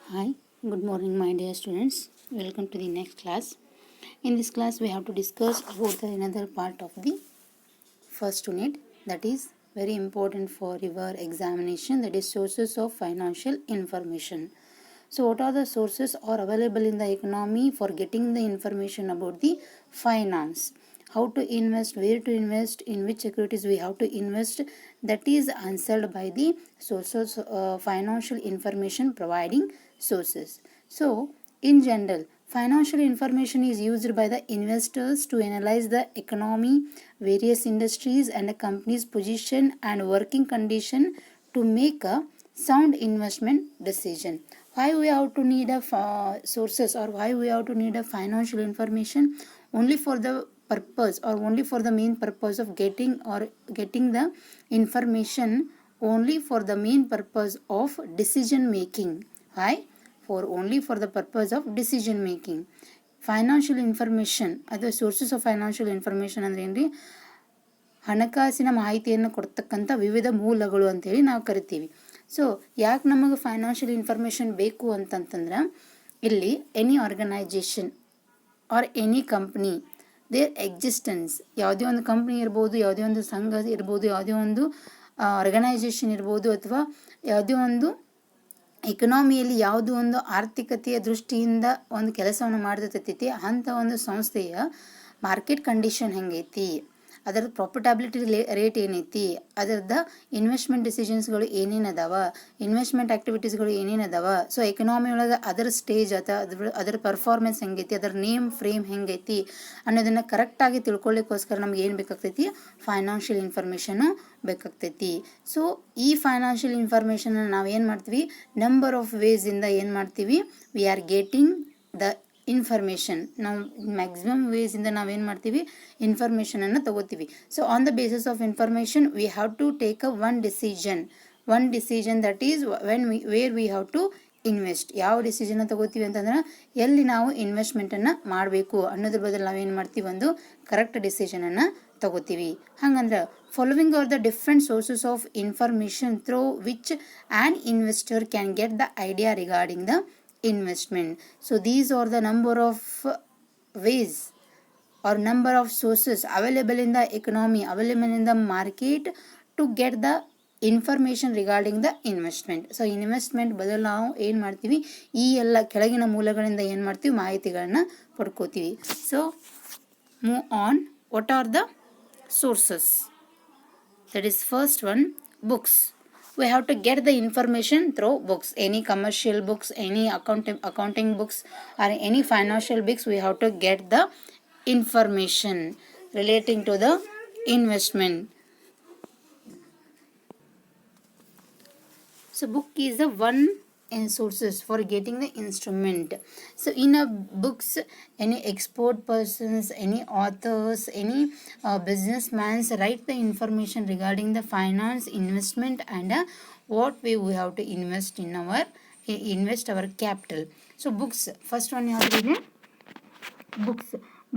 Hi, good morning, my dear students. Welcome to the next class. In this class, we have to discuss about another part of the first unit that is very important for your examination, that is sources of financial information. So, what are the sources are available in the economy for getting the information about the finance? How to invest, where to invest, in which securities we have to invest, that is answered by the sources financial information providing sources. So, in general, financial information is used by the investors to analyze the economy, various industries, and a company's position and working condition to make a sound investment decision. Why we have to need a sources, or why we have to need a financial information? Only for the purpose, or only for the main purpose of getting the information, only for the main purpose of decision making. Why? Only for the purpose of decision making. Financial information, ಅದು sources of financial information ಅಂದ್ರೆ ಏನ್ರಿ? ಹಣಕಾಸಿನ ಮಾಹಿತಿಯನ್ನು ಕೊಡ್ತಕ್ಕಂಥ ವಿವಿಧ ಮೂಲಗಳು ಅಂತೇಳಿ ನಾವು ಕರಿತೀವಿ. ಸೊ ಯಾಕೆ ನಮಗೆ ಫೈನಾನ್ಷಿಯಲ್ ಇನ್ಫಾರ್ಮೇಷನ್ ಬೇಕು ಅಂತಂತಂದ್ರೆ, ಇಲ್ಲಿ any organisation or any company there existence, ಯಾವುದೇ ಒಂದು ಕಂಪ್ನಿ ಇರ್ಬೋದು, ಯಾವುದೇ ಒಂದು ಸಂಘ ಇರ್ಬೋದು, ಯಾವುದೇ ಒಂದು ಆರ್ಗನೈಜೇಷನ್ ಇರ್ಬೋದು, ಅಥವಾ ಯಾವುದೇ ಒಂದು ಎಕನಾಮಿಯಲ್ಲಿ ಯಾವುದೋ ಒಂದು ಆರ್ಥಿಕತೆಯ ದೃಷ್ಟಿಯಿಂದ ಒಂದು ಕೆಲಸವನ್ನು ಮಾಡ್ತಿರ್ತೈತಿ, ಅಂಥ ಒಂದು ಸಂಸ್ಥೆಯ ಮಾರ್ಕೆಟ್ ಕಂಡೀಷನ್ ಹೆಂಗೈತಿ, ಅದರ ಪ್ರಾಫಿಟಬಿಲಿಟಿ ರೇಟ್ ಏನೈತಿ, ಅದರದ ಇನ್ವೆಸ್ಟ್ಮೆಂಟ್ ಡಿಸಿಷನ್ಸ್ಗಳು ಏನೇನು ಅದಾವ, ಇನ್ವೆಸ್ಟ್ಮೆಂಟ್ ಆಕ್ಟಿವಿಟೀಸ್ಗಳು ಏನೇನು ಅದಾವ, ಸೊ ಎಕನಾಮಿ ಒಳಗೆ ಅದರ ಸ್ಟೇಜ್ ಅದರ ಪರ್ಫಾರ್ಮೆನ್ಸ್ ಹೆಂಗೈತಿ, ಅದರ ನೇಮ್ ಫ್ರೇಮ್ ಹೆಂಗೈತಿ ಅನ್ನೋದನ್ನು ಕರೆಕ್ಟಾಗಿ ತಿಳ್ಕೊಳ್ಳಿಕ್ಕೋಸ್ಕರ ನಮ್ಗೆ ಏನು ಬೇಕಾಗ್ತೈತಿ? ಫೈನಾನ್ಷಿಯಲ್ ಇನ್ಫಾರ್ಮೇಷನು ಬೇಕಾಗ್ತೈತಿ. ಸೊ ಈ ಫೈನಾನ್ಷಿಯಲ್ ಇನ್ಫಾರ್ಮೇಷನ್ ನಾವು ಏನು ಮಾಡ್ತೀವಿ? ನಂಬರ್ ಆಫ್ ವೇಸಿಂದ ಏನು ಮಾಡ್ತೀವಿ? We are getting the information. ನಾವು ಮ್ಯಾಕ್ಸಿಮಮ್ ವೇಸಿಂದ ನಾವೇನು ಮಾಡ್ತೀವಿ? ಇನ್ಫಾರ್ಮೇಷನನ್ನು ತಗೋತೀವಿ. So on the basis of information we have to take a one decision that is where we have to invest. ಯಾವ ಡಿಸಿಷನ್ ತಗೋತೀವಿ ಅಂತಂದ್ರೆ, ಎಲ್ಲಿ ನಾವು ಇನ್ವೆಸ್ಟ್ಮೆಂಟನ್ನು ಮಾಡಬೇಕು ಅನ್ನೋದ್ರ ಬದಲು ನಾವೇನು ಮಾಡ್ತೀವಿ? ಒಂದು ಕರೆಕ್ಟ್ ಡಿಸಿಷನನ್ನು ತಗೋತೀವಿ. ಹಂಗಂದ್ರೆ following are the different sources of information through which on investor can get the idea regarding the investment. So these are the number of ways or number of sources available in the economy, available in the market to get the information regarding the investment. So investment ಬದಲು ನಾವು ಏನು ಮಾಡ್ತೀವಿ? ಈ ಎಲ್ಲ ಕೆಳಗಿನ ಮೂಲಗಳಿಂದ ಏನು ಮಾಡ್ತೀವಿ? ಮಾಹಿತಿಗಳನ್ನ ಪಡ್ಕೋತೀವಿ. So move on. What are the sources? That is first one, books. We have to get the information through books. Any commercial books, any accounting books, or any financial books, we have to get the information relating to the investment. So book is the one in sources for getting the instrument. So in a books, any expert persons, any authors, any businessmen write the information regarding the finance, investment, and what way we have to invest our capital. So books, first one ಯಾವ್ದು?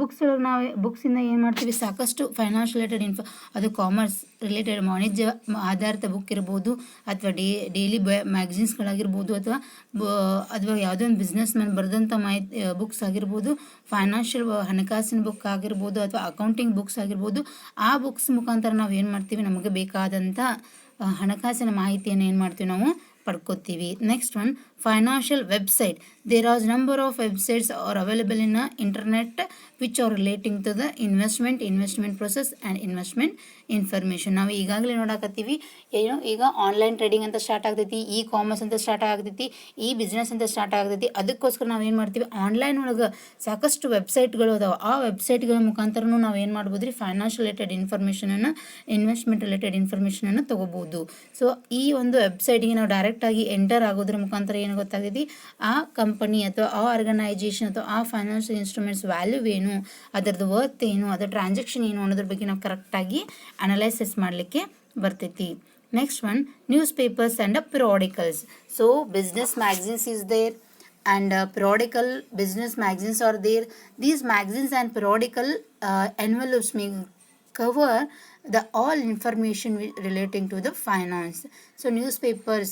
Books ನಾವು ಬುಕ್ಸಿಂದ ಏನು ಮಾಡ್ತೀವಿ? ಸಾಕಷ್ಟು financial related ಅದು commerce related ವಾಣಿಜ್ಯ ಆಧಾರಿತ book ಇರ್ಬೋದು, ಅಥವಾ ಡೈಲಿ ಮ್ಯಾಗಝಿನ್ಸ್ಗಳಾಗಿರ್ಬೋದು, ಅಥವಾ ಯಾವುದೋ ಒಂದು ಬಿಸ್ನೆಸ್ ಮ್ಯಾನ್ ಬರೆದಂಥ ಬುಕ್ಸ್ ಆಗಿರ್ಬೋದು, ಫೈನಾನ್ಷಿಯಲ್ ಹಣಕಾಸಿನ ಬುಕ್ ಆಗಿರ್ಬೋದು, ಅಥವಾ ಅಕೌಂಟಿಂಗ್ ಬುಕ್ಸ್ ಆಗಿರ್ಬೋದು. ಆ ಬುಕ್ಸ್ ಮುಖಾಂತರ ನಾವು ಏನು ಮಾಡ್ತೀವಿ? ನಮಗೆ ಬೇಕಾದಂಥ ಹಣಕಾಸಿನ ಮಾಹಿತಿಯನ್ನು ಏನು ಮಾಡ್ತೀವಿ? ನಾವು ಪಡ್ಕೋತೀವಿ. Next one, financial website. There are number of websites are available in internet which are relating to the investment process and investment information. ನಾವು ಈಗಾಗಲೇ ನೋಡಾಕತ್ತೀವಿ, ಏನು ಈಗ ಆನ್ಲೈನ್ ಟ್ರೇಡಿಂಗ್ ಅಂತ ಸ್ಟಾರ್ಟ್ ಆಗ್ತೈತಿ, ಇ ಕಾಮರ್ಸ್ ಅಂತ ಸ್ಟಾರ್ಟ್ ಆಗ್ತೈತಿ, ಈ ಬಿಸ್ನೆಸ್ ಅಂತ ಸ್ಟಾರ್ಟ್ ಆಗ್ತೈತಿ. ಅದಕ್ಕೋಸ್ಕರ ನಾವು ಏನು ಮಾಡ್ತೀವಿ? ಆನ್ಲೈನ್ ಒಳಗೆ ಸಾಕಷ್ಟು ವೆಬ್ಸೈಟ್ಗಳು ಅದಾವೆ. ಆ ವೆಬ್ಸೈಟ್ಗಳ ಮುಖಾಂತರನೂ ನಾವು ಏನು ಮಾಡ್ಬೋದು ರೀ? ಫೈನಾನ್ಷಿಯಲ್ ರಿಲೇಟೆಡ್ ಇನ್ಫಾರ್ಮೇಷನನ್ನು, ಇನ್ವೆಸ್ಟ್ಮೆಂಟ್ ರಿಲೇಟೆಡ್ ಇನ್ಫಾರ್ಮೇಷನನ್ನು ತಗೋಬೋದು. ಸೊ ಈ ಒಂದು ವೆಬ್ಸೈಟ್ಗೆ ನಾವು ಡೈರೆಕ್ಟಾಗಿ ಎಂಟರ್ ಆಗೋದ್ರ ಮುಖಾಂತರ ಏನು ಗೊತ್ತಾಗ್ತೈತಿ? ಆ ಕಂಪನಿ ಅಥವಾ ಆ ಆರ್ಗನೈಜೇಷನ್ ಅಥವಾ ಆ ಫೈನಾನ್ಷಿಯಲ್ ಇನ್ಸ್ಟ್ರೂಮೆಂಟ್ಸ್ ವ್ಯಾಲ್ಯೂ ಏನು, ಅದರದ್ದು ವರ್ತ್ ಏನು, ಅದರ ಟ್ರಾನ್ಸಾಕ್ಷನ್ ಏನು ಅನ್ನೋದ್ರ ಬಗ್ಗೆ ನಾವು ಕರೆಕ್ಟಾಗಿ ಅನಲೈಸಿಸ್ ಮಾಡಲಿಕ್ಕೆ ಬರ್ತೈತಿ. Next one, news papers and periodicals. So business magazines is there and periodical business magazines are there. These magazines and periodical envelopes may cover the all information relating to the finance. So newspapers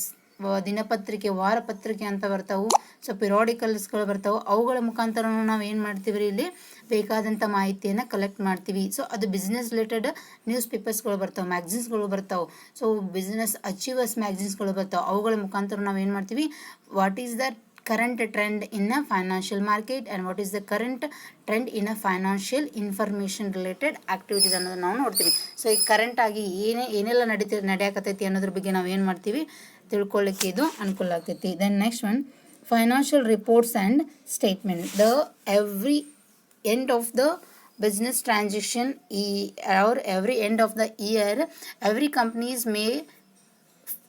ದಿನಪತ್ರಿಕೆ, ವಾರಪತ್ರಿಕೆ ಅಂತ ಬರ್ತಾವೆ. So ಪಿರಿಯಾಡಿಕಲ್ಸ್ಗಳು ಬರ್ತಾವೆ. ಅವುಗಳ ಮುಖಾಂತರ ನಾವು ಏನು ಮಾಡ್ತೀವಿ ಇಲ್ಲಿ ಬೇಕಾದಂಥ ಮಾಹಿತಿಯನ್ನು ಕಲೆಕ್ಟ್ ಮಾಡ್ತೀವಿ. ಸೊ ಅದು ಬಿಸ್ನೆಸ್ ರಿಲೇಟೆಡ್ ನ್ಯೂಸ್ ಪೇಪರ್ಸ್ಗಳು ಬರ್ತಾವೆ, ಮ್ಯಾಗ್ಝಿನ್ಸ್ಗಳು ಬರ್ತಾವೆ. ಸೊ ಬಿಸ್ನೆಸ್ ಅಚೀವರ್ಸ್ ಮ್ಯಾಗ್ಝಿನ್ಸ್ಗಳು ಬರ್ತಾವೆ. ಅವುಗಳ ಮುಖಾಂತರ ನಾವು ಏನು ಮಾಡ್ತೀವಿ, what is the current trend in a financial market and what is the current trend in a financial information related activities ಅನ್ನೋದನ್ನ ನಾವು ನೋಡ್ತೀವಿ. ಸೊ ಈ ಕರೆಂಟ್ ಆಗಿ ಏನೆಲ್ಲ ನಡೆಯಕತ್ತೈತಿ ಅನ್ನೋದ್ರ ಬಗ್ಗೆ ನಾವು ಏನು ಮಾಡ್ತೀವಿ ತಿಳ್ಕೊಳ್ಳಿಕ್ಕೆ ಇದು ಅನುಕೂಲ ಆಗ್ತೈತಿ. Then next one, financial reports and statement. Every end of the business transaction or every end of the year, every companies may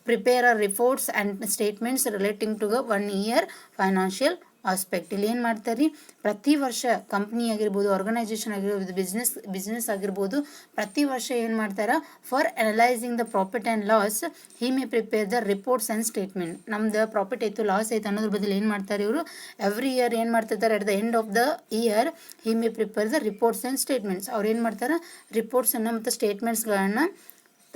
prepare a reports and statements relating to the 1 year financial aspect. ಇಲ್ಲಿ ಏನು ಮಾಡ್ತಾರೆ, ಪ್ರತಿ ವರ್ಷ company ಆಗಿರ್ಬೋದು, organisation ಆಗಿರ್ಬೋದು, business ಆಗಿರ್ಬೋದು, ಪ್ರತಿ ವರ್ಷ ಏನು ಮಾಡ್ತಾರೆ, for analysing the profit and loss he May prepare the reports and statement. ನಮ್ದು ಪ್ರಾಫಿಟ್ ಆಯಿತು, ಲಾಸ್ ಆಯಿತು ಅನ್ನೋದ್ರ ಬದಲು ಏನು ಮಾಡ್ತಾರೆ ಇವರು ಎವ್ರಿ ಇಯರ್ ಏನು ಮಾಡ್ತಿರ್ತಾರೆ, at the end of the year he May prepare the reports and statements. ಅವ್ರು ಏನು ಮಾಡ್ತಾರೆ, ರಿಪೋರ್ಟ್ಸನ್ನು ಮತ್ತು ಸ್ಟೇಟ್ಮೆಂಟ್ಸ್ಗಳನ್ನು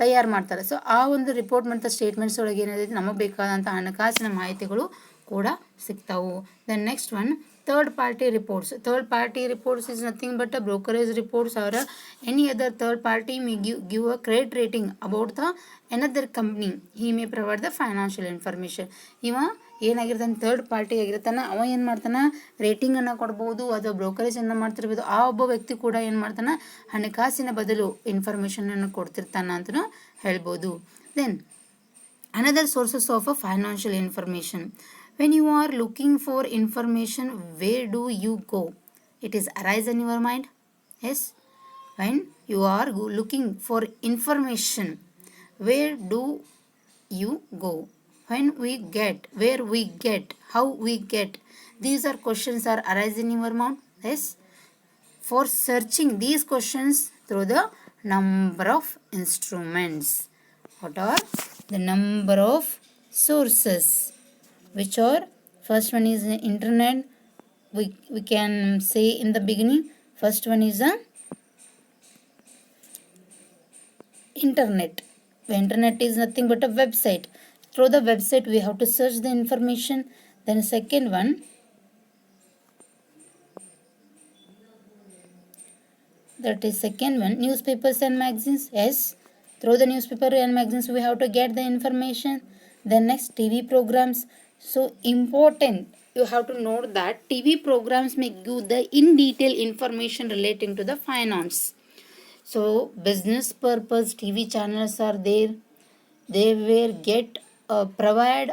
ತಯಾರು ಮಾಡ್ತಾರೆ. ಸೊ ಆ ಒಂದು ರಿಪೋರ್ಟ್ ಮತ್ತು ಸ್ಟೇಟ್ಮೆಂಟ್ಸ್ ಒಳಗೆ ಏನಿದೆ ನಮಗೆ ಬೇಕಾದಂಥ ಹಣಕಾಸಿನ ಮಾಹಿತಿಗಳು ಕೂಡ ಸಿಗ್ತಾವು. Then next one, third party reports. Third party reports is nothing but a brokerage reports or any other third party may give a credit rating about the another company. He may provide the financial information. ಇವ ಏನಾಗಿರ್ತಾನೆ, third party ಆಗಿರ್ತಾನೆ, ಅವ ಏನು ಮಾಡ್ತಾನೆ, ರೇಟಿಂಗನ್ನು ಕೊಡ್ಬೋದು ಅಥವಾ ಬ್ರೋಕರೇಜನ್ನು ಮಾಡ್ತಿರ್ಬೋದು. ಆ ಒಬ್ಬ ವ್ಯಕ್ತಿ ಕೂಡ ಏನು ಮಾಡ್ತಾನೆ, ಹಣಕಾಸಿನ ಬದಲು ಇನ್ಫಾರ್ಮೇಷನನ್ನು ಕೊಡ್ತಿರ್ತಾನೆ ಅಂತಲೂ ಹೇಳ್ಬೋದು. Then another sources of a financial information. When you are looking for information, where do you go? It is arise in your mind. Yes, when you are looking for information, where do you go? When we get, where we get, how we get, these are questions are arise in your mind. Yes, for searching these questions through the number of instruments. What are the number of sources, which are, first one is the internet. We can say in the beginning, first one is the internet. The internet is nothing but a website. Through the website we have to search the information. Then second one, that is second one, newspapers and magazines. Yes, through the newspaper and magazines we have to get the information. Then next, TV programs. So important, you have to note that TV programs may give the in detail information relating to the finance. So business purpose TV channels are there. They will provide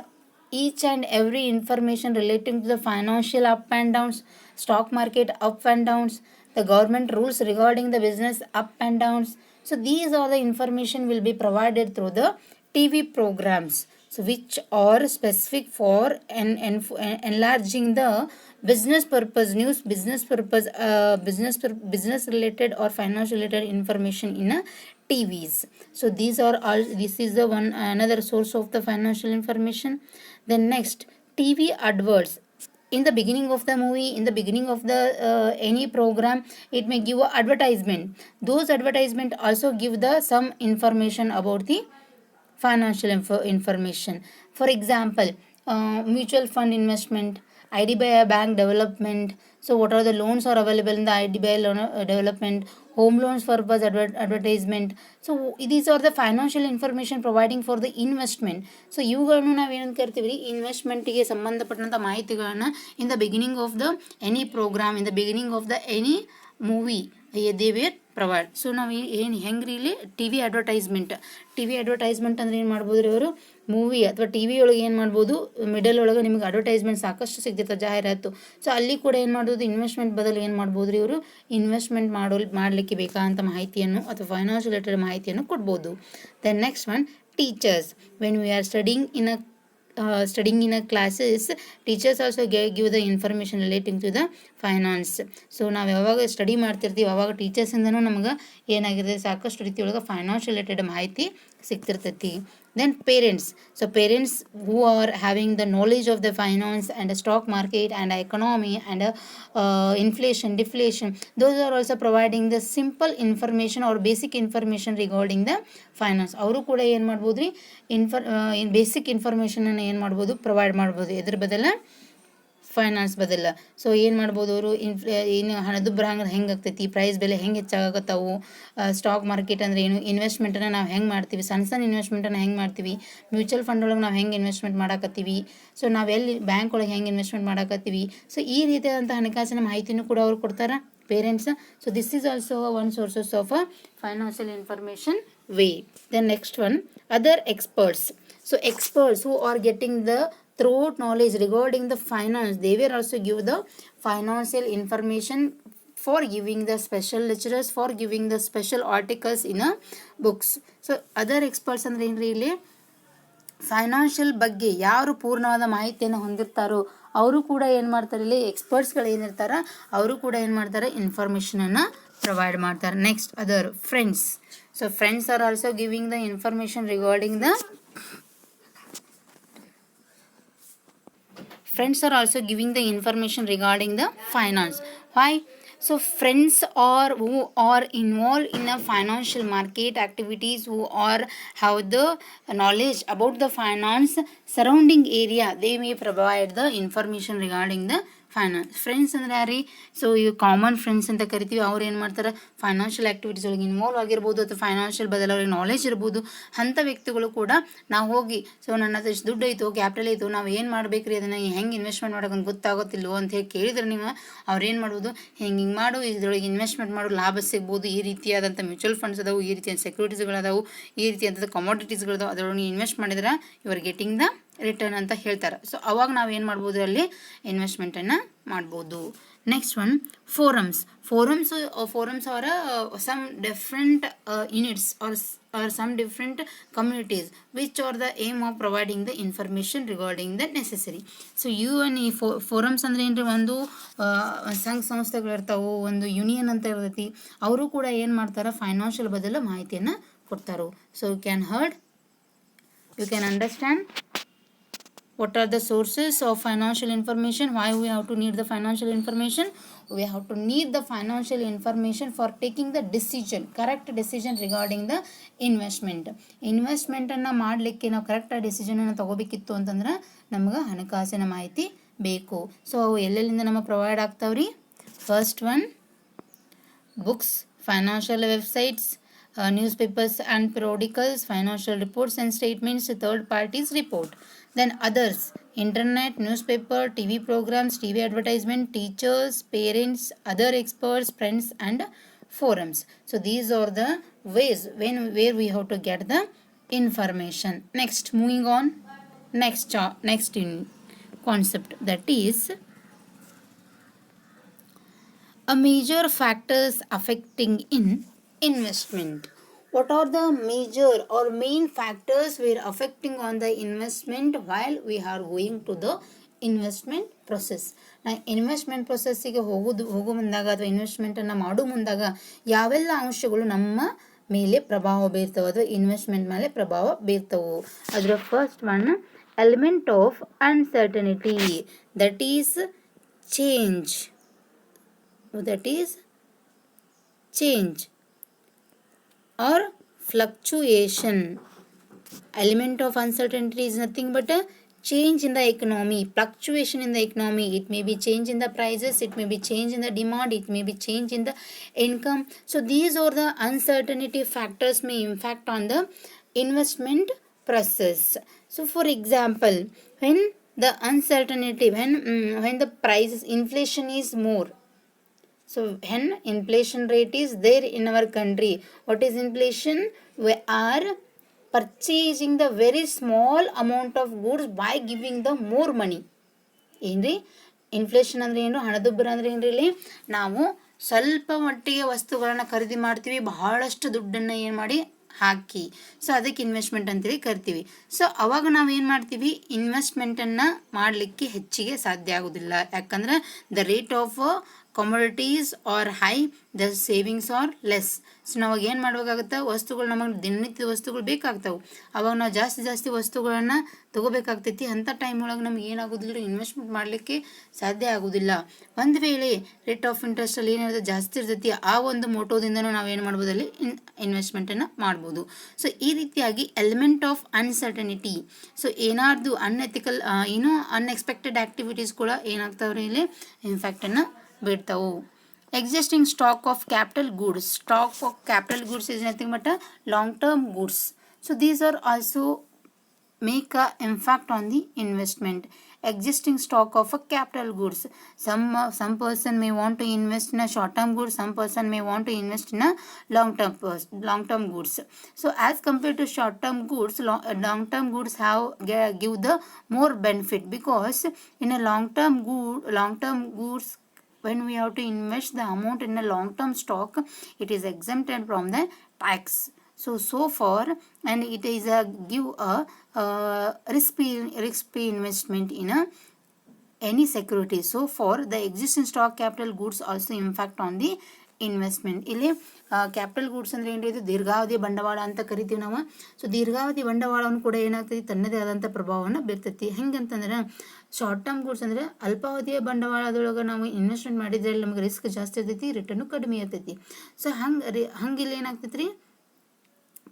each and every information relating to the financial up and downs, stock market up and downs, the government rules regarding the business up and downs. So these are the information will be provided through the TV programs, so which are specific for enlarging the business purpose news, business purpose business related or financial related information in a TVs. So these are all, this is the one another source of the financial information. Then next, TV adverts. In the beginning of the movie, in the beginning of the any program, it may give a advertisement. Those advertisement also give the some information about the financial information. For example, mutual fund investment, IDBI bank development. So what are the loans are available in the IDBI loan development, home loans purpose advertisement. So these are the financial information providing for the investment. So ಇವುಗಳನ್ನು ನಾವೇನು ಕರಿತೀವಿ, ಇನ್ವೆಸ್ಟ್ಮೆಂಟಿಗೆ ಸಂಬಂಧಪಟ್ಟಂಥ ಮಾಹಿತಿಗಳನ್ನು in the beginning of the any program, in the beginning of the any movie they were provide. So ನಾವು ಏನು ಹೆಂಗ್ರಿ ಇಲ್ಲಿ T V advertisement ಅಂದ್ರೆ ಏನು ಮಾಡ್ಬೋದು ರೀ, ಅವರು ಮೂವಿ ಅಥವಾ ಟಿ ವಿ ಒಳಗೆ ಏನು ಮಾಡ್ಬೋದು, ಮಿಡಲ್ ಒಳಗೆ ನಿಮಗೆ ಅಡ್ವರ್ಟೈಸ್ಮೆಂಟ್ ಸಾಕಷ್ಟು ಸಿಗ್ತೈತೆ, ಜಾಹೀರಾತು. ಸೊ ಅಲ್ಲಿ ಕೂಡ ಏನು ಮಾಡ್ಬೋದು, ಇನ್ವೆಸ್ಟ್ಮೆಂಟ್ ಬದಲು ಏನು ಮಾಡ್ಬೋದು ರೀ, ಇವರು ಇನ್ವೆಸ್ಟ್ಮೆಂಟ್ ಮಾಡಲಿಕ್ಕೆ ಬೇಕಾದಂಥ ಮಾಹಿತಿಯನ್ನು ಅಥವಾ ಫೈನಾನ್ಷಿಯಲ್ ರಿಲೇಟೆಡ್ ಮಾಹಿತಿಯನ್ನು ಕೊಡ್ಬೋದು. Then next one, teachers. When we are studying in a classes, teachers also give the information relating to the finance. So ನಾವು ಯಾವಾಗ ಸ್ಟಡಿ ಮಾಡ್ತಿರ್ತೀವಿ ಅವಾಗ ಟೀಚರ್ಸಿಂದನೂ ನಮ್ಗೆ ಏನಾಗಿದೆ, ಸಾಕಷ್ಟು ರೀತಿಯೊಳಗೆ ಫೈನಾನ್ಷಿಯಲ್ ರಿಲೇಟೆಡ್ ಮಾಹಿತಿ ಸಿಗ್ತಿರ್ತೈತಿ. Then parents. So parents who are having the knowledge of the finance and the stock market and economy and inflation, deflation, those are also providing the simple information or basic information regarding the finance. ಅವರು ಕೂಡ ಏನು ಮಾಡ್ಬೋದು ರೀ, basic ಇನ್ಫಾರ್ಮೇಷನನ್ನು ಏನು ಮಾಡ್ಬೋದು, provide ಮಾಡ್ಬೋದು. ಇದ್ರ ಬದಲ finance ಬದಲ. So ಏನು ಮಾಡ್ಬೋದು ಅವರು, ಏನು ಹಣದುಬ್ಬರ ಹೆಂಗೆ ಆಗ್ತೈತಿ, ಪ್ರೈಸ್ ಬೆಲೆ ಹೆಂಗೆ ಹೆಚ್ಚಾಗತ್ತವು, ಸ್ಟಾಕ್ ಮಾರ್ಕೆಟ್ ಅಂದರೆ ಏನು, ಇನ್ವೆಸ್ಟ್ಮೆಂಟನ್ನು ನಾವು ಹೆಂಗೆ ಮಾಡ್ತೀವಿ, ಸಣ್ಣ ಸಣ್ಣ ಇನ್ವೆಸ್ಟ್ಮೆಂಟನ್ನು ಹೆಂಗೆ ಮಾಡ್ತೀವಿ, ಮ್ಯೂಚುವಲ್ ಫಂಡ್ ಒಳಗೆ ನಾವು ಹೆಂಗೆ ಇನ್ವೆಸ್ಟ್ಮೆಂಟ್ ಮಾಡಾಕತ್ತೀವಿ, ಸೊ ನಾವೆಲ್ಲಿ ಬ್ಯಾಂಕ್ ಒಳಗೆ ಹೆಂಗೆ ಇನ್ವೆಸ್ಟ್ಮೆಂಟ್ ಮಾಡಾಕತ್ತೀವಿ, ಸೊ ಈ ರೀತಿಯಾದಂಥ ಹಣಕಾಸಿನ ಮಾಹಿತಿನೂ ಕೂಡ ಅವ್ರು ಕೊಡ್ತಾರೆ parents. So this is also one sources of a financial information way. Then next one, other experts. So experts who are getting the throughout knowledge regarding the finance, they will also give the financial information for giving the special lectures, for giving the special articles in a books. So other experts ಅಂದ್ರೆ ಏನ್ರಿ, ಇಲ್ಲಿ financial ಬಗ್ಗೆ ಯಾರು ಪೂರ್ಣವಾದ ಮಾಹಿತಿಯನ್ನು ಹೊಂದಿರ್ತಾರೋ ಅವರು ಕೂಡ ಏನು ಮಾಡ್ತಾರೆ, ಇಲ್ಲಿ ಎಕ್ಸ್ಪರ್ಟ್ಸ್ಗಳು ಏನಿರ್ತಾರ ಅವರು ಕೂಡ ಏನು ಮಾಡ್ತಾರೆ, ಇನ್ಫಾರ್ಮೇಷನನ್ನು ಪ್ರೊವೈಡ್ ಮಾಡ್ತಾರೆ. Next other friends. So friends are also giving the information regarding the finance. Why? So friends are who are involved in a financial market activities, who are have the knowledge about the finance surrounding area, they may provide the information regarding the finance. Friends ಅಂದರೆ ಯಾರೀ, so ಈ common friends ಅಂತ ಕರಿತೀವಿ. ಅವ್ರು ಏನು ಮಾಡ್ತಾರೆ, financial activities ಒಳಗೆ involve ಆಗಿರ್ಬೋದು ಅಥವಾ ಫೈನಾನ್ಷಿಯಲ್ ಬದಲು ಅವ್ರಿಗೆ ನಾಲೆಜ್ ಇರ್ಬೋದು. ಅಂಥ ವ್ಯಕ್ತಿಗಳು ಕೂಡ ನಾವು ಹೋಗಿ, ಸೊ ನನ್ನ ಹತ್ರ ಇಷ್ಟು ದುಡ್ಡು ಐತು, ಕ್ಯಾಪಿಟಲ್ ಐತು, ನಾವು ಏನು ಮಾಡ್ಬೇಕು ರೀ, ಅದನ್ನು ಹೆಂಗೆ ಇನ್ವೆಸ್ಟ್ಮೆಂಟ್ ಮಾಡೋಕೆ ಗೊತ್ತಾಗೋತ್ತಿಲ್ಲೋ ಅಂತ ಹೇಳಿ ಕೇಳಿದ್ರೆ ನೀವು ಅವ್ರು ಏನು ಮಾಡ್ಬೋದು, ಹಿಂಗೆ ಮಾಡು, ಇದರೊಳಗೆ ಇನ್ವೆಸ್ಟ್ಮೆಂಟ್ ಮಾಡೋ ಲಾಭ ಸಿಗ್ಬೋದು, ಈ ರೀತಿಯಾದಂಥ ಮ್ಯೂಚುವಲ್ ಫಂಡ್ಸ್ ಅದಾವು, ಈ ರೀತಿಯ ಸೆಕ್ಯೂರಿಟೀಸ್ಗಳದಾವು, ಈ ರೀತಿಯಾದಂಥ ಕಮಾಡಿಟೀಸ್ಗಳದಾವು, ಅದರೊಳಗೆ ಇನ್ವೆಸ್ಟ್ ಮಾಡಿದ್ರೆ ಇವರು ಗೆಟಿಂಗ್ ದ ರಿಟರ್ನ್ ಅಂತ ಹೇಳ್ತಾರೆ. ಸೊ ಅವಾಗ ನಾವು ಏನು ಮಾಡ್ಬೋದು, ಅಲ್ಲಿ ಇನ್ವೆಸ್ಟ್ಮೆಂಟನ್ನು ಮಾಡ್ಬೋದು. Next one, forums are some different units or some different communities which are the aim of providing the information regarding the necessary. So forums ಅಂದ್ರೆ ಏನ್ರಿ, ಒಂದು ಸಂಘ ಸಂಸ್ಥೆಗಳು ಇರ್ತಾವೆ, ಒಂದು ಯೂನಿಯನ್ ಅಂತ ಇರ್ತೈತಿ, ಅವರು ಕೂಡ ಏನು ಮಾಡ್ತಾರೆ, ಫೈನಾನ್ಷಿಯಲ್ ಬದಲು ಮಾಹಿತಿಯನ್ನು ಕೊಡ್ತಾರೋ. So you can understand what are the sources of financial information, why we have to need the financial information. We have to need the financial information for taking the correct decision regarding the ಇನ್ವೆಸ್ಟ್ಮೆಂಟನ್ನು ಮಾಡಲಿಕ್ಕೆ ನಾವು correct ಡಿಸಿಷನನ್ನು ತಗೋಬೇಕಿತ್ತು ಅಂತಂದ್ರೆ ನಮ್ಗೆ ಹಣಕಾಸಿನ ಮಾಹಿತಿ ಬೇಕು. So ಅವು ಎಲ್ಲೆಲ್ಲಿಂದ ನಮಗೆ ಪ್ರೊವೈಡ್ ಆಗ್ತಾವ್ರಿ. First one, books, financial websites, newspapers and periodicals, financial reports and statements, third parties report. Then others, internet, newspaper, TV programs, TV advertisement, teachers, parents, other experts, friends and forums. So these are the ways where we have to get the information. Next, moving on, next concept, that is a major factors affecting in investment. What are the major or main factors we are affecting on the investment while we are going to the investment process? ನಾ investment ಪ್ರೊಸೆಸ್ಸಿಗೆ ಹೋಗೋ ಮುಂದಾಗ ಅಥವಾ ಇನ್ವೆಸ್ಟ್ಮೆಂಟನ್ನು ಮಾಡೋ ಮುಂದಾಗ ಯಾವೆಲ್ಲ ಅಂಶಗಳು ನಮ್ಮ ಮೇಲೆ ಪ್ರಭಾವ ಬೀರ್ತವೆ ಅಥವಾ ಇನ್ವೆಸ್ಟ್ಮೆಂಟ್ ಮೇಲೆ ಪ್ರಭಾವ ಬೀರ್ತವೆ? ಅದರ first one, element of uncertainty, that is change or fluctuation. Element of uncertainty is nothing but a change in the economy, fluctuation in the economy. It may be change in the prices, it may be change in the demand, it may be change in the income. So these are the uncertainty factors may impact on the investment process. So for example, when the uncertainty, when the prices, inflation is more. So when inflation rate is there in our country, what is inflation? We are purchasing the very small amount of goods by giving the more money. ಏನ್ರಿ inflation ಅಂದರೆ ಏನು, ಹಣದುಬ್ಬರ ಅಂದರೆ ಏನ್ರಿ, ಇಲ್ಲಿ ನಾವು ಸ್ವಲ್ಪ ಮಟ್ಟಿಗೆ ವಸ್ತುಗಳನ್ನು ಖರೀದಿ ಮಾಡ್ತೀವಿ, ಬಹಳಷ್ಟು ದುಡ್ಡನ್ನು ಏನು ಮಾಡಿ ಹಾಕಿ, ಸೊ ಅದಕ್ಕೆ ಇನ್ವೆಸ್ಟ್ಮೆಂಟ್ ಅಂತೇಳಿ ಕರಿತೀವಿ. ಸೊ ಅವಾಗ ನಾವು ಏನು ಮಾಡ್ತೀವಿ, ಇನ್ವೆಸ್ಟ್ಮೆಂಟನ್ನು ಮಾಡಲಿಕ್ಕೆ ಹೆಚ್ಚಿಗೆ ಸಾಧ್ಯ ಆಗೋದಿಲ್ಲ. ಯಾಕಂದ್ರೆ the rate of commodities are high, the savings are less. So ನಾವಾಗ ಏನು ಮಾಡಬೇಕಾಗುತ್ತೆ, ವಸ್ತುಗಳು ನಮಗೆ ದಿನನಿತ್ಯ ವಸ್ತುಗಳು ಬೇಕಾಗ್ತಾವೆ, ಅವಾಗ ನಾವು ಜಾಸ್ತಿ ವಸ್ತುಗಳನ್ನು ತಗೋಬೇಕಾಗ್ತೈತಿ. ಅಂಥ ಟೈಮ್ ಒಳಗೆ ನಮ್ಗೆ ಏನಾಗೋದಿಲ್ಲ, ಇನ್ವೆಸ್ಟ್ಮೆಂಟ್ ಮಾಡಲಿಕ್ಕೆ ಸಾಧ್ಯ ಆಗೋದಿಲ್ಲ. ಒಂದು ವೇಳೆ ರೇಟ್ ಆಫ್ ಇಂಟ್ರೆಸ್ಟಲ್ಲಿ ಏನಿರುತ್ತೆ ಜಾಸ್ತಿ ಇರ್ತೈತಿ, ಆ ಒಂದು ಮೋಟೋದಿಂದನೂ ನಾವೇನು ಮಾಡ್ಬೋದು, ಅಲ್ಲಿ ಇನ್ವೆಸ್ಟ್ಮೆಂಟನ್ನು ಮಾಡ್ಬೋದು. ಸೊ ಈ ರೀತಿಯಾಗಿ ಎಲಿಮೆಂಟ್ ಆಫ್ ಅನ್ಸರ್ಟನಿಟಿ, ಸೊ ಏನಾರ್ದು ಅನ್ಎಥಿಕಲ್ ಅನ್ಎಕ್ಸ್ಪೆಕ್ಟೆಡ್ ಆ್ಯಕ್ಟಿವಿಟೀಸ್ ಕೂಡ ಏನಾಗ್ತಾವ್ರಿ, ಇಲ್ಲಿ ಇಂಪ್ಯಾಕ್ಟನ್ನು ಬೀರ್ತಾವು. Existing stock of capital goods. Stock of capital goods is nothing but a long-term goods. So these are also make a impact on the investment. Existing stock of a capital goods. Some person may want to invest in a short-term goods. Some person may want to invest in a long-term goods. So as compared to short-term goods, long-term goods give the more benefit, because in a long-term goods, when we have to invest the amount in a long-term stock, it is exempted from the tax. So far, and it is give a risk-free investment in any security. So for the existing stock capital goods also impact on the investment. ಇಲ್ಲಿ capital goods ಅಂದರೆ ಏನು, ಇದು ದೀರ್ಘಾವಧಿ ಬಂಡವಾಳ ಅಂತ ಕರಿತೀವಿ ನಾವು. So ದೀರ್ಘಾವಧಿ ಬಂಡವಾಳವನ್ನು ಕೂಡ ಏನಾಗ್ತೈತಿ, ತನ್ನದೇ ಆದಂಥ ಪ್ರಭಾವವನ್ನು ಬೀರ್ತೈತಿ. ಹೆಂಗಂತಂದ್ರೆ ಶಾರ್ಟ್ ಟರ್ಮ್ ಗೂಡ್ಸ್ ಅಂದರೆ ಅಲ್ಪಾವಧಿಯ ಬಂಡವಾಳದೊಳಗೆ ನಾವು ಇನ್ವೆಸ್ಟ್ಮೆಂಟ್ ಮಾಡಿದ್ರೆ ನಮಗೆ ರಿಸ್ಕ್ ಜಾಸ್ತಿ ಇರ್ತೈತಿ, ರಿಟರ್ನು ಕಡಿಮೆ ಇರ್ತೈತಿ. ಸೊ ಹಂಗಿಲ್ಲಿ ಏನಾಗ್ತೈತಿ ರೀ,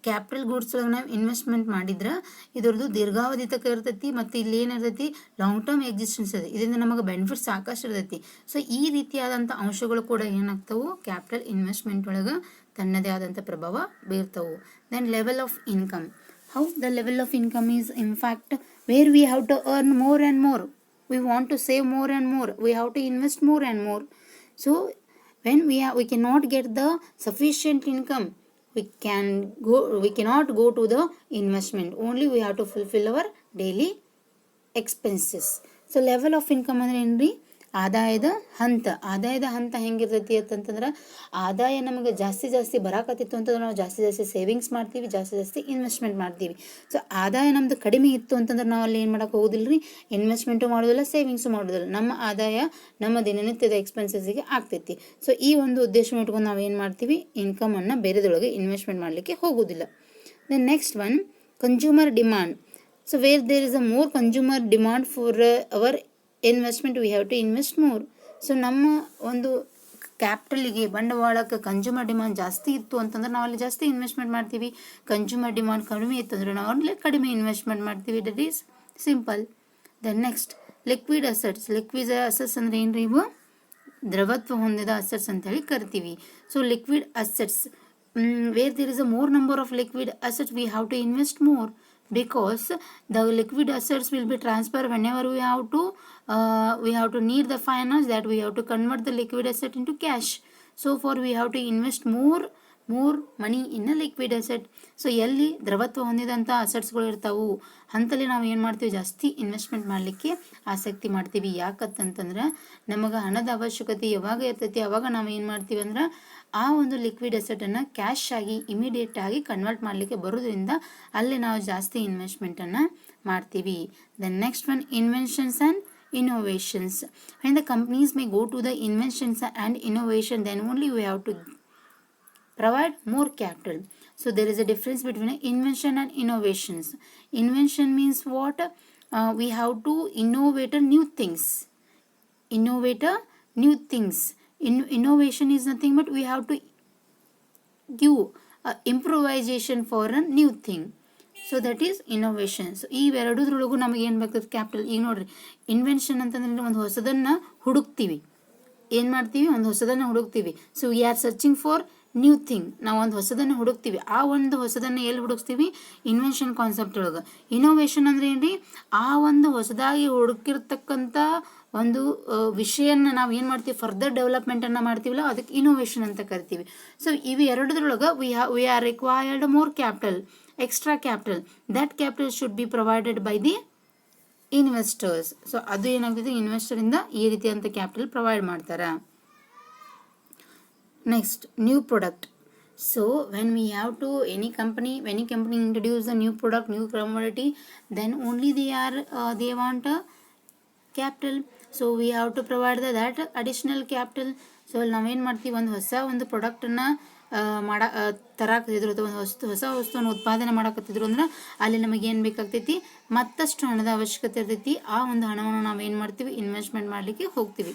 ಕ್ಯಾಪಿಟಲ್ ಗೂಡ್ಸ್ ಒಳಗೆ ನಾವು ಇನ್ವೆಸ್ಟ್ಮೆಂಟ್ ಮಾಡಿದ್ರೆ ಇದ್ರದ್ದು ದೀರ್ಘಾವಧಿ ತನಕ ಇರ್ತೈತಿ, ಮತ್ತು ಇಲ್ಲಿ ಏನಿರ್ತೈತಿ ಲಾಂಗ್ ಟರ್ಮ್ ಎಕ್ಸಿಸ್ಟೆನ್ಸ್ ಇದೆ, ಇದರಿಂದ ನಮಗೆ ಬೆನಿಫಿಟ್ ಸಾಕಷ್ಟು ಇರ್ತೈತಿ. ಸೊ ಈ ರೀತಿಯಾದಂಥ ಅಂಶಗಳು ಕೂಡ ಏನಾಗ್ತವು, ಕ್ಯಾಪಿಟಲ್ ಇನ್ವೆಸ್ಟ್ಮೆಂಟ್ ಒಳಗೆ ತನ್ನದೇ ಆದಂಥ ಪ್ರಭಾವ ಬೀರ್ತವು. Then level of income. How the level of income is in fact where we have to earn more and more. We want to save more and more, we have to invest more and more. So when we cannot get the sufficient income, we cannot go to the investment, only we have to fulfill our daily expenses. So level of income ಅಂದ್ರೆ ಏನ್ರಿ, ಆದಾಯದ ಹಂತ ಹೆಂಗಿರ್ತೈತಿ ಅಂತಂದ್ರೆ, ಆದಾಯ ನಮಗೆ ಜಾಸ್ತಿ ಬರಾಕತ್ತಿತ್ತು ಅಂತಂದ್ರೆ ನಾವು ಜಾಸ್ತಿ ಸೇವಿಂಗ್ಸ್ ಮಾಡ್ತೀವಿ, ಜಾಸ್ತಿ ಇನ್ವೆಸ್ಟ್ಮೆಂಟ್ ಮಾಡ್ತೀವಿ. ಸೊ ಆದಾಯ ನಮ್ದು ಕಡಿಮೆ ಇತ್ತು ಅಂತಂದ್ರೆ ನಾವು ಅಲ್ಲಿ ಏನು ಮಾಡೋಕೆ ಹೋಗೋದಿಲ್ಲ ರೀ, ಇನ್ವೆಸ್ಟ್ಮೆಂಟು ಮಾಡೋದಿಲ್ಲ, ಸೇವಿಂಗ್ಸು ಮಾಡೋದಿಲ್ಲ. ನಮ್ಮ ಆದಾಯ ನಮ್ಮ ದಿನನಿತ್ಯದ ಎಕ್ಸ್ಪೆನ್ಸಸ್ಗೆ ಆಗ್ತೈತಿ. ಸೊ ಈ ಒಂದು ಉದ್ದೇಶ ಇಟ್ಕೊಂಡು ನಾವು ಏನು ಮಾಡ್ತೀವಿ, ಇನ್ಕಮನ್ನು ಬೇರೆದೊಳಗೆ ಇನ್ವೆಸ್ಟ್ಮೆಂಟ್ ಮಾಡಲಿಕ್ಕೆ ಹೋಗೋದಿಲ್ಲ. Then next one, consumer demand. So where there is a more consumer demand for our investment, we have to invest more. So ನಮ್ಮ ಒಂದು ಕ್ಯಾಪಿಟಲಿಗೆ, ಬಂಡವಾಳಕ್ಕೆ ಕನ್ಸ್ಯೂಮರ್ ಡಿಮಾಂಡ್ ಜಾಸ್ತಿ ಇತ್ತು ಅಂತಂದ್ರೆ ನಾವು ಅಲ್ಲಿ ಜಾಸ್ತಿ ಇನ್ವೆಸ್ಟ್ಮೆಂಟ್ ಮಾಡ್ತೀವಿ. ಕನ್ಸ್ಯೂಮರ್ ಡಿಮಾಂಡ್ ಕಡಿಮೆ ಇತ್ತು ಅಂದರೆ ನಾವು ಅಲ್ಲಿ ಕಡಿಮೆ ಇನ್ವೆಸ್ಟ್ಮೆಂಟ್ ಮಾಡ್ತೀವಿ. That is simple. Then next liquid assets. Liquid assets ಅಂದರೆ ಏನ್ರಿ, ಇವು ದ್ರವತ್ವ ಹೊಂದಿದ ಅಸೆಟ್ಸ್ ಅಂತೇಳಿ ಕರಿತೀವಿ. So liquid assets, where there is a more number of liquid assets, we have to invest more, because the liquid assets will be transferred whenever we have to need the finance, that we have to convert the liquid asset into cash. So for we have to invest more money in a liquid asset. So ಎಲ್ಲಿ ದ್ರವತ್ವ ಹೊಂದಿದಂಥ ಅಸೆಟ್ಸ್ಗಳು ಇರ್ತಾವು ಅಂತಲ್ಲಿ ನಾವು ಏನು ಮಾಡ್ತೀವಿ, ಜಾಸ್ತಿ investment ಮಾಡಲಿಕ್ಕೆ ಆಸಕ್ತಿ ಮಾಡ್ತೀವಿ. ಯಾಕಂತಂದ್ರೆ ನಮಗೆ ಹಣದ ಅವಶ್ಯಕತೆ ಯಾವಾಗ ಇರ್ತೈತಿ, ಅವಾಗ ನಾವು ಏನು ಮಾಡ್ತೀವಿ ಅಂದ್ರೆ ಆ ಒಂದು ಲಿಕ್ವಿಡ್ ಅಸೆಟನ್ನು ಕ್ಯಾಶ್ ಆಗಿ ಇಮಿಡಿಯೇಟ್ ಆಗಿ ಕನ್ವರ್ಟ್ ಮಾಡಲಿಕ್ಕೆ ಬರೋದ್ರಿಂದ ಅಲ್ಲಿ ನಾವು ಜಾಸ್ತಿ ಇನ್ವೆಸ್ಟ್ಮೆಂಟನ್ನು ಮಾಡ್ತೀವಿ. Then next one, inventions and innovations. When the companies may go to the inventions and innovation, then only we have to provide more capital. So there is a difference between invention and innovations. Invention means what? We have to innovate new things. Innovation is nothing but we have to give improvisation for a new thing. So that is innovation. So ಇವೆರಡದ್ರೊಳಗೂ ನಮಗೆ ಏನು ಬೇಕಾಗ್ತದೆ, capital. ಈಗ ನೋಡ್ರಿ, invention ಅಂತಂದ್ರೆ ಒಂದು ಹೊಸದನ್ನು ಹುಡುಕ್ತೀವಿ, ಏನು ಮಾಡ್ತೀವಿ, ಒಂದು ಹೊಸದನ್ನು ಹುಡುಕ್ತೀವಿ. So we are searching for new thing. ನಾವು ಒಂದು ಹೊಸದನ್ನು ಹುಡುಕ್ತೀವಿ, ಆ ಒಂದು ಹೊಸದನ್ನು ಎಲ್ಲಿ ಹುಡುಕ್ತೀವಿ, ಇನ್ವೆನ್ಷನ್ ಕಾನ್ಸೆಪ್ಟ್ ಒಳಗೆ. ಇನೋವೇಷನ್ ಅಂದ್ರೆ ಏನ್ರಿ, ಆ ಒಂದು ಹೊಸದಾಗಿ ಹುಡುಕಿರ್ತಕ್ಕಂಥ ಒಂದು ವಿಷಯನ ನಾವು ಏನು ಮಾಡ್ತೀವಿ, ಫರ್ದರ್ ಡೆವಲಪ್ಮೆಂಟನ್ನು ಮಾಡ್ತೀವಲ್ಲ, ಅದಕ್ಕೆ ಇನೋವೇಷನ್ ಅಂತ ಕರಿತೀವಿ. ಸೊ ಇವು ಎರಡದ್ರೊಳಗೆ we are required more capital, extra capital. That capital should be provided by the investors. ಸೊ ಅದು ಏನಾಗ್ತದೆ, ಇನ್ವೆಸ್ಟರಿಂದ ಈ ರೀತಿಯಂಥ ಕ್ಯಾಪಿಟಲ್ ಪ್ರೊವೈಡ್ ಮಾಡ್ತಾರೆ. Next, new product. So when we have to any company introduce a new product, new commodity, then only they want capital. So we have to provide that additional capital. So ಅಲ್ಲಿ ನಾವೇನು ಮಾಡ್ತೀವಿ, ಒಂದು ಪ್ರಾಡಕ್ಟನ್ನು ತರಾಕತ್ತಿದ್ರು ಅಥವಾ ಹೊಸ ವಸ್ತುವನ್ನು ಉತ್ಪಾದನೆ ಮಾಡಕತ್ತಿದ್ರು ಅಂದ್ರೆ ಅಲ್ಲಿ ನಮಗೆ ಏನು ಬೇಕಾಗ್ತೈತಿ, ಮತ್ತಷ್ಟು ಹಣದ ಅವಶ್ಯಕತೆ ಇರ್ತೈತಿ. ಆ ಒಂದು ಹಣವನ್ನು ನಾವೇನು ಮಾಡ್ತೀವಿ, ಇನ್ವೆಸ್ಟ್ಮೆಂಟ್ ಮಾಡಲಿಕ್ಕೆ ಹೋಗ್ತೀವಿ.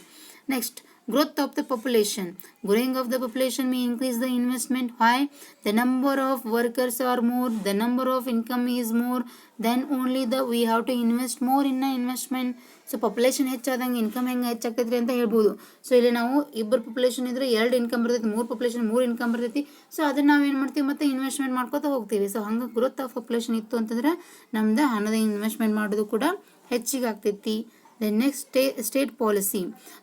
Next, growth of the population. Growing of the population may increase the investment. Why? The number of workers are more, the number of income is more, then only we have to invest more in the investment. So population ಹೆಚ್ಚಾದಂಗೆ income ಹೆಂಗೆ ಹೆಚ್ಚಾಗ್ತೈತ್ರಿ ಅಂತ ಹೇಳ್ಬೋದು. So ಇಲ್ಲಿ ನಾವು ಇಬ್ಬರು population ಇದ್ರೆ 2 income ಬರ್ತೈತಿ, 3 ಪಾಪ್ಯುಲೇಷನ್ 3 ಇನ್ಕಮ್ ಬರ್ತೈತಿ. ಸೊ ಅದನ್ನ ನಾವು ಏನು ಮಾಡ್ತೀವಿ, ಮತ್ತೆ ಇನ್ವೆಸ್ಟ್ಮೆಂಟ್ ಮಾಡ್ಕೋತಾ ಹೋಗ್ತೀವಿ. ಸೊ ಹಂಗೆ ಗ್ರೋತ್ ಆಫ್ ಪಾಪ್ಯುಲೇಷನ್ ಇತ್ತು ಅಂತಂದ್ರೆ ನಮ್ದು ಹಣದ ಇನ್ವೆಸ್ಟ್ಮೆಂಟ್ ಮಾಡೋದು ಕೂಡ ಹೆಚ್ಚಿಗೆ ಆಗ್ತೈತಿ. The next state policy.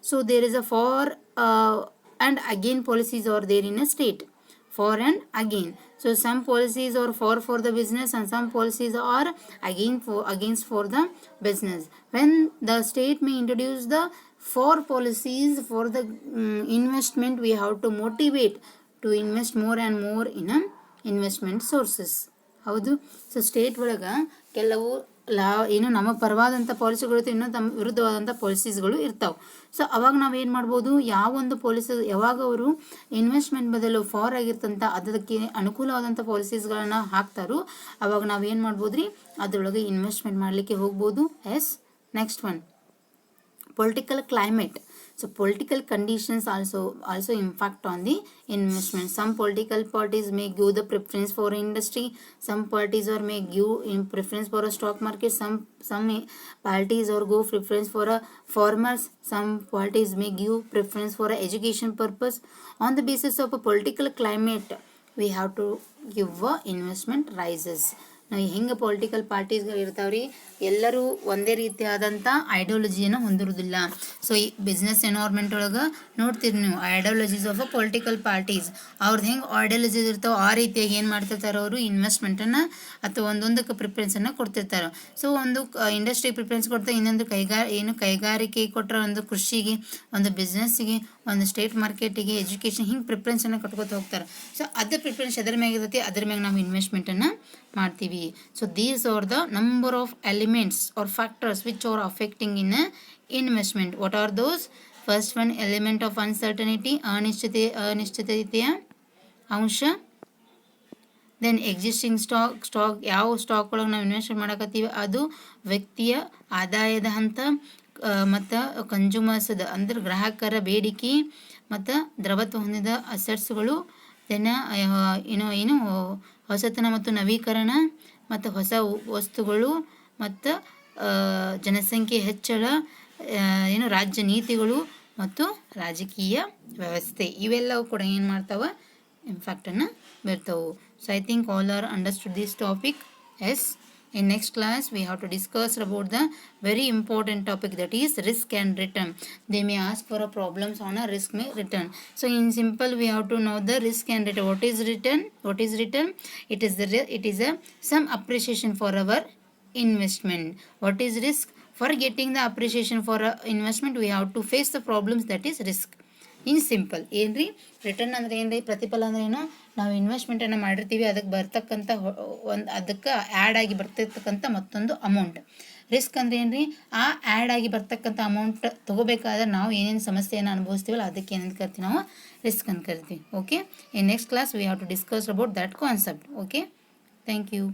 So there is a for and again policies are there in a state. For and again. So some policies are for the business and some policies are against for the business. When the state may introduce the for policies for the investment, we have to motivate to invest more and more in investment sources. ಹೌದು. So state ಒಳಗೆ ಕೆಲವು ಏನು ನಮ್ಮ ಪರವಾದಂಥ ಪಾಲಿಸಿಗಳು ಇರ್ತವೆ, ಇನ್ನೂ ತಮ್ಮ ವಿರುದ್ಧವಾದಂಥ ಪಾಲಿಸೀಸ್ಗಳು ಇರ್ತಾವೆ. ಸೊ ಅವಾಗ ನಾವೇನು ಮಾಡ್ಬೋದು, ಯಾವೊಂದು ಪಾಲಿಸಿ ಯಾವಾಗ ಅವರು ಇನ್ವೆಸ್ಟ್ಮೆಂಟ್ ಬದಲು ಫಾರ್ ಆಗಿರ್ತಂಥ ಅದಕ್ಕೆ ಅನುಕೂಲವಾದಂಥ ಪಾಲಿಸೀಸ್ಗಳನ್ನು ಹಾಕ್ತಾರೋ ಅವಾಗ ನಾವೇನು ಮಾಡ್ಬೋದು ರೀ, ಅದರೊಳಗೆ ಇನ್ವೆಸ್ಟ್ಮೆಂಟ್ ಮಾಡಲಿಕ್ಕೆ ಹೋಗ್ಬೋದು. Next one, political climate. So political conditions also impact on the investment. Some political parties may give the preference for industry, some parties or may give preference for a stock market, some parties or go preference for a farmers, some parties may give preference for a education purpose. On the basis of a political climate, we have to give a investment rises. ನಾವು ಹೆಂಗೆ political ಪಾರ್ಟೀಸ್ಗಳು ಇರ್ತಾವ್ರಿ, ಎಲ್ಲರೂ ಒಂದೇ ರೀತಿಯಾದಂಥ ಐಡಿಯಾಲಜಿಯನ್ನು ಹೊಂದಿರೋದಿಲ್ಲ. So ಈ business environment ಒಳಗೆ ನೋಡ್ತೀರಿ ನೀವು ideologies of a political parties, ಅವ್ರದ್ದು ಹೆಂಗೆ ಐಡಿಯಾಲಜೀಸ್ ಇರ್ತಾವೆ ಆ ರೀತಿಯಾಗಿ ಏನು ಮಾಡ್ತಿರ್ತಾರೆ ಅವರು, ಇನ್ವೆಸ್ಟ್ಮೆಂಟನ್ನು ಅಥವಾ ಒಂದೊಂದಕ್ಕೆ ಪ್ರಿಫರೆನ್ಸನ್ನು ಕೊಡ್ತಿರ್ತಾರೆ. ಸೊ ಒಂದು ಇಂಡಸ್ಟ್ರಿ ಪ್ರಿಫರೆನ್ಸ್ ಕೊಡ್ತಾರೆ, ಇನ್ನೊಂದು ಕೈಗಾರಿಕೆ ಕೊಟ್ಟರೆ, ಒಂದು ಕೃಷಿಗೆ, ಒಂದು ಬಿಸ್ನೆಸ್ಸಿಗೆ, ಒಂದು ಸ್ಟೇಟ್ ಮಾರ್ಕೆಟಿಗೆ, ಎಜುಕೇಷನ್, ಹಿಂಗೆ ಪ್ರಿಫರೆನ್ಸನ್ನು ಕಟ್ಕೊತ ಹೋಗ್ತಾರೆ. ಸೊ ಅದ್ರ ಪ್ರಿಫರೆನ್ಸ್ ಎದ್ರ ಮ್ಯಾಗ ಇರ್ತೈತಿ, ಅದ್ರ ಮ್ಯಾಗ ನಾವು ಇನ್ವೆಸ್ಟ್ಮೆಂಟನ್ನು ಮಾಡ್ತೀವಿ. So these are the number of elements or factors which are affecting in a investment. What are those? First one, element of uncertainty, ಅನಿಶ್ಚಿತತೆಯ ಅಂಶ. ದೆನ್ ಎಕ್ಸಿಸ್ಟಿಂಗ್ ಸ್ಟಾಕ್ ಯಾವ ಸ್ಟಾಕ್ ಒಳಗೆ ನಾವು ಇನ್ವೆಸ್ಟ್ಮೆಂಟ್ ಮಾಡಕತ್ತೀವಿ ಅದು ವ್ಯಕ್ತಿಯ ಆದಾಯದ ಹಂತ, ಮತ್ತು ಕನ್ಸ್ಯೂಮರ್ಸ್ದ ಅಂದ್ರೆ ಗ್ರಾಹಕರ ಬೇಡಿಕೆ, ಮತ್ತು ದ್ರವತ್ವ ಹೊಂದಿದ ಅಸೆಟ್ಸ್ಗಳು, ದೆನ್ ಏನು ಹೊಸತನ ಮತ್ತು ನವೀಕರಣ, ಮತ್ತು ಹೊಸ ವಸ್ತುಗಳು, ಮತ್ತು ಜನಸಂಖ್ಯೆ ಹೆಚ್ಚಳ, ರಾಜ್ಯ ನೀತಿಗಳು ಮತ್ತು ರಾಜಕೀಯ ವ್ಯವಸ್ಥೆ, ಇವೆಲ್ಲವೂ ಕೂಡ ಏನು ಮಾಡ್ತಾವೆ, ಇಂಪ್ಯಾಕ್ಟನ್ನು ಬೀರ್ತಾವೆ. So I think all are understood this topic. In next class we have to discuss about the very important topic, that is risk and return. They may ask for a problems on a risk may return. So in simple we have to know the risk and return. What is return? It is a some appreciation for our investment. What is risk? For getting the appreciation for investment we have to face the problems, that is risk. In simple ಏನ್ರಿ, return ಅಂದ್ರೆ ಏನ್ರಿ, ಪ್ರತಿಫಲ ಅಂದ್ರೆ ಏನು, ನಾವು ಇನ್ವೆಸ್ಟ್ಮೆಂಟನ್ನು ಮಾಡಿರ್ತೀವಿ ಅದಕ್ಕೆ ಬರ್ತಕ್ಕಂಥ ಅದಕ್ಕೆ ಆ್ಯಡ್ ಆಗಿ ಬರ್ತಿರ್ತಕ್ಕಂಥ ಮತ್ತೊಂದು ಅಮೌಂಟ್. ರಿಸ್ಕ್ ಅಂದ್ರೆ ಏನ್ರಿ, ಆ ಆ್ಯಡ್ ಆಗಿ ಬರ್ತಕ್ಕಂಥ ಅಮೌಂಟ್ ತೊಗೋಬೇಕಾದ್ರೆ ನಾವು ಏನೇನು ಸಮಸ್ಯೆಯನ್ನು ಅನುಭವಿಸ್ತೀವಲ್ಲ ಅದಕ್ಕೆ ಏನಂತ ಕರಿತೀವಿ, ನಾವು ರಿಸ್ಕ್ ಅಂತ ಕರಿತೀವಿ. Okay, in next class we have to discuss about that concept. Okay, thank you.